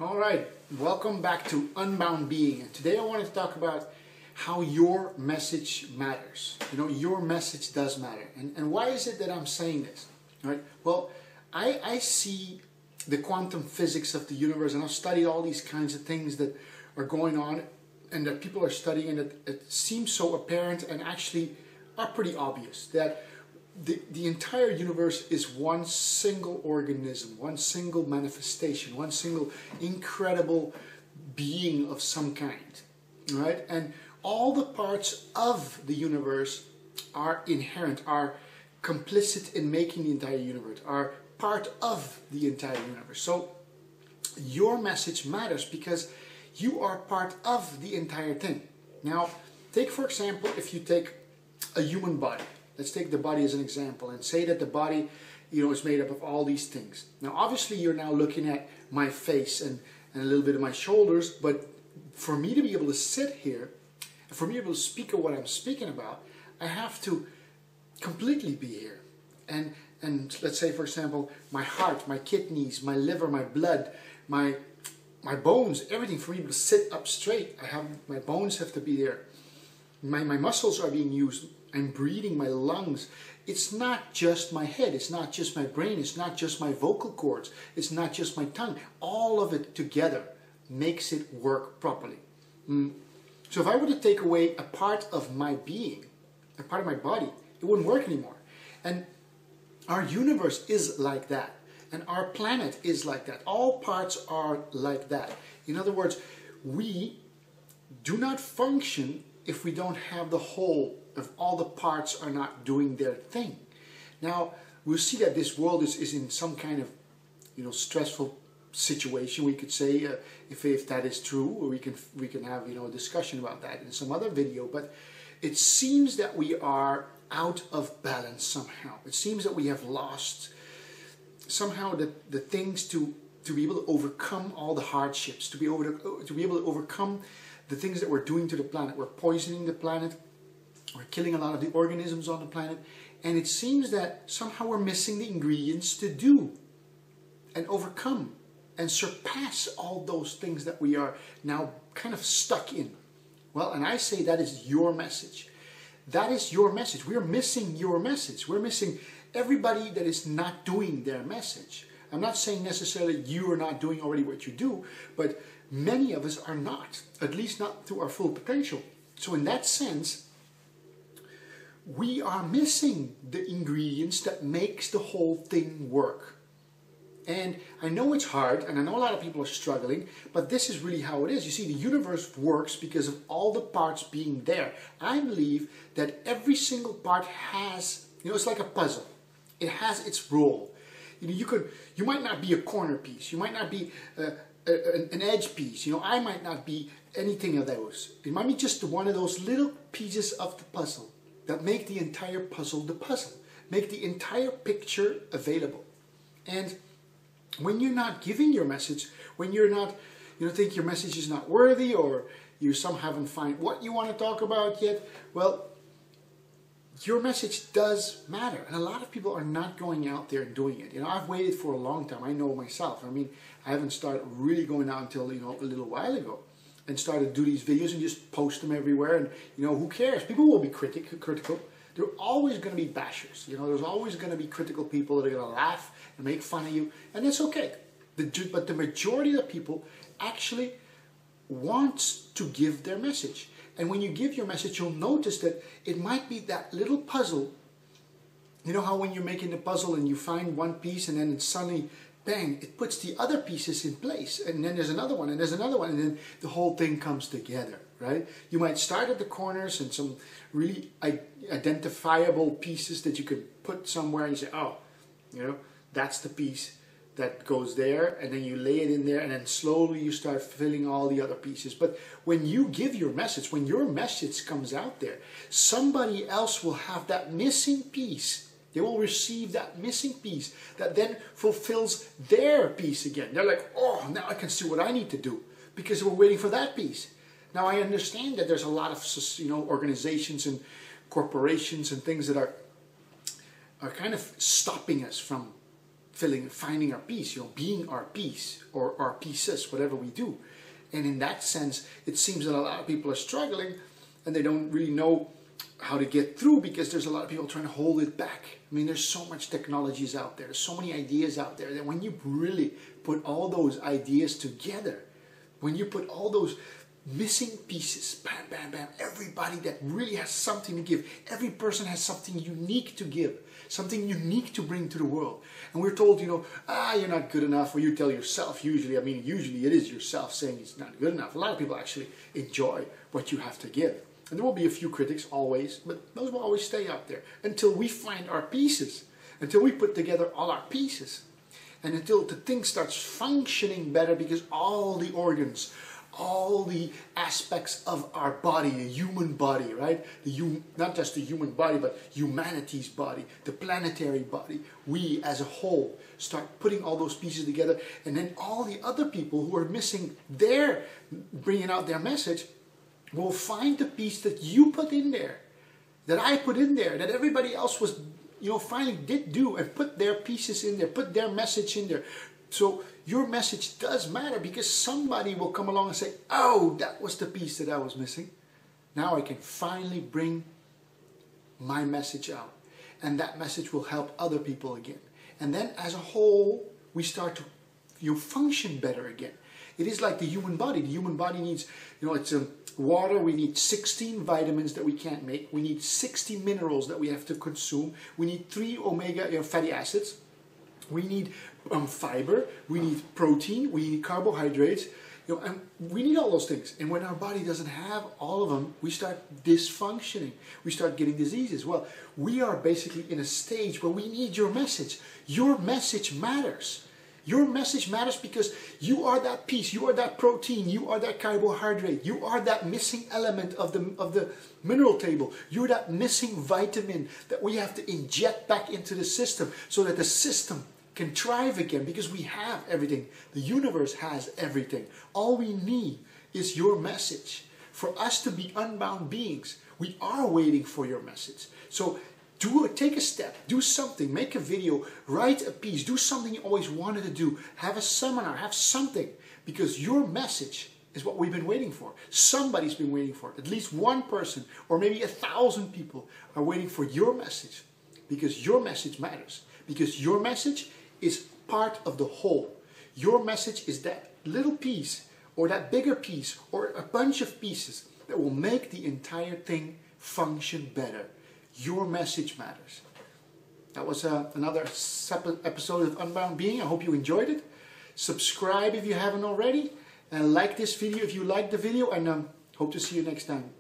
All right, welcome back to Unbound Being. And today I wanted to talk about how your message matters. You know, your message does matter. And why is it that I'm saying this? All right. Well, I see the quantum physics of the universe, and I've studied all these kinds of things that are going on and that people are studying, and it seems so apparent and actually are pretty obvious that the entire universe is one single organism, one single manifestation, one single incredible being of some kind, right? And all the parts of the universe are inherent, are complicit in making the entire universe, are part of the entire universe. So your message matters because you are part of the entire thing. Now, take for example, if you take a human body. Let's take the body as an example and say that the body, is made up of all these things. Now, obviously, you're now looking at my face and a little bit of my shoulders, but for me to be able to sit here, for me to be able to speak of what I'm speaking about, I have to completely be here. And let's say, for example, my heart, my kidneys, my liver, my blood, my bones, everything for me to sit up straight. My bones have to be there. My muscles are being used. I'm breathing, my lungs. It's not just my head, it's not just my brain, it's not just my vocal cords, it's not just my tongue. All of it together makes it work properly. So if I were to take away a part of my being, a part of my body, it wouldn't work anymore. And our universe is like that. And our planet is like that. All parts are like that. In other words, we do not function if we don't have the whole, if all the parts are not doing their thing. Now, we'll see that this world is in some kind of, stressful situation, we could say, if that is true, or we can have, a discussion about that in some other video, but it seems that we are out of balance somehow. It seems that we have lost somehow the things to be able to overcome all the hardships, to be able to overcome the things that we're doing to the planet. We're poisoning the planet. We're killing a lot of the organisms on the planet. And it seems that somehow we're missing the ingredients to do and overcome and surpass all those things that we are now kind of stuck in. Well, and I say that is your message. That is your message. We're missing your message. We're missing everybody that is not doing their message. I'm not saying necessarily you are not doing already what you do, but many of us are not, at least not to our full potential. So in that sense, we are missing the ingredients that makes the whole thing work. And I know it's hard, and I know a lot of people are struggling, but this is really how it is. You see, the universe works because of all the parts being there. I believe that every single part has, it's like a puzzle. It has its role. You might not be a corner piece. You might not be an edge piece. I might not be anything of those. It might be just one of those little pieces of the puzzle that make the entire puzzle the puzzle, make the entire picture available. And when you're not giving your message, when you're not, think your message is not worthy, or you somehow haven't found what you want to talk about yet, well, your message does matter. And a lot of people are not going out there and doing it. I've waited for a long time. I know myself. I haven't started really going out until, a little while ago, and started to do these videos and just post them everywhere. And, who cares? People will be critical. There are always going to be bashers. There's always going to be critical people that are going to laugh and make fun of you. And that's okay. But the majority of the people actually wants to give their message. And when you give your message, you'll notice that it might be that little puzzle. You know how when you're making the puzzle and you find one piece and then it suddenly, bang, it puts the other pieces in place. And then there's another one and there's another one, and then the whole thing comes together, right? You might start at the corners and some really identifiable pieces that you could put somewhere, and you say, oh, that's the piece that goes there, and then you lay it in there, and then slowly you start filling all the other pieces. But when you give your message, when your message comes out there, somebody else will have that missing piece. They will receive that missing piece that then fulfills their piece again. They're like, oh, now I can see what I need to do because we're waiting for that piece. Now I understand that there's a lot of organizations and corporations and things that are kind of stopping us from finding our peace, being our peace, or our pieces, whatever we do. And in that sense, it seems that a lot of people are struggling and they don't really know how to get through, because there's a lot of people trying to hold it back. I mean, there's so much technologies out there, there's so many ideas out there, that when you really put all those ideas together, when you put all those missing pieces, bam, bam, bam, everybody that really has something to give, every person has something unique to give, something unique to bring to the world. And we're told, you're not good enough, or you tell yourself, usually it is yourself saying it's not good enough. A lot of people actually enjoy what you have to give. And there will be a few critics, always, but those will always stay out there until we find our pieces, until we put together all our pieces, and until the thing starts functioning better, because all the organs, all the aspects of our body, the human body, right? Not just the human body, but humanity's body, the planetary body, we as a whole start putting all those pieces together, and then all the other people who are missing bringing out their message, will find the piece that you put in there, that I put in there, that everybody else was, finally did do, and put their pieces in there, put their message in there. So your message does matter, because somebody will come along and say, oh, that was the piece that I was missing. Now I can finally bring my message out. And that message will help other people again. And then as a whole, we start to function better again. It is like the human body. The human body needs, it's water. We need 16 vitamins that we can't make. We need 60 minerals that we have to consume. We need 3 omega fatty acids. We need fiber. We need protein. We need carbohydrates. And we need all those things. And when our body doesn't have all of them, we start dysfunctioning. We start getting diseases. Well, we are basically in a stage where we need your message. Your message matters. Your message matters, because you are that piece, you are that protein, you are that carbohydrate, you are that missing element of the mineral table. You're that missing vitamin that we have to inject back into the system, so that the system can thrive again, because we have everything. The universe has everything. All we need is your message. For us to be unbound beings, we are waiting for your message. So take a step, do something, make a video, write a piece, do something you always wanted to do, have a seminar, have something, because your message is what we've been waiting for. Somebody's been waiting for it. At least one person, or maybe 1,000 people are waiting for your message, because your message matters, because your message is part of the whole. Your message is that little piece, or that bigger piece, or a bunch of pieces that will make the entire thing function better. Your message matters. That was another episode of Unbound Being. I hope you enjoyed it. Subscribe if you haven't already. And like this video if you liked the video. And hope to see you next time.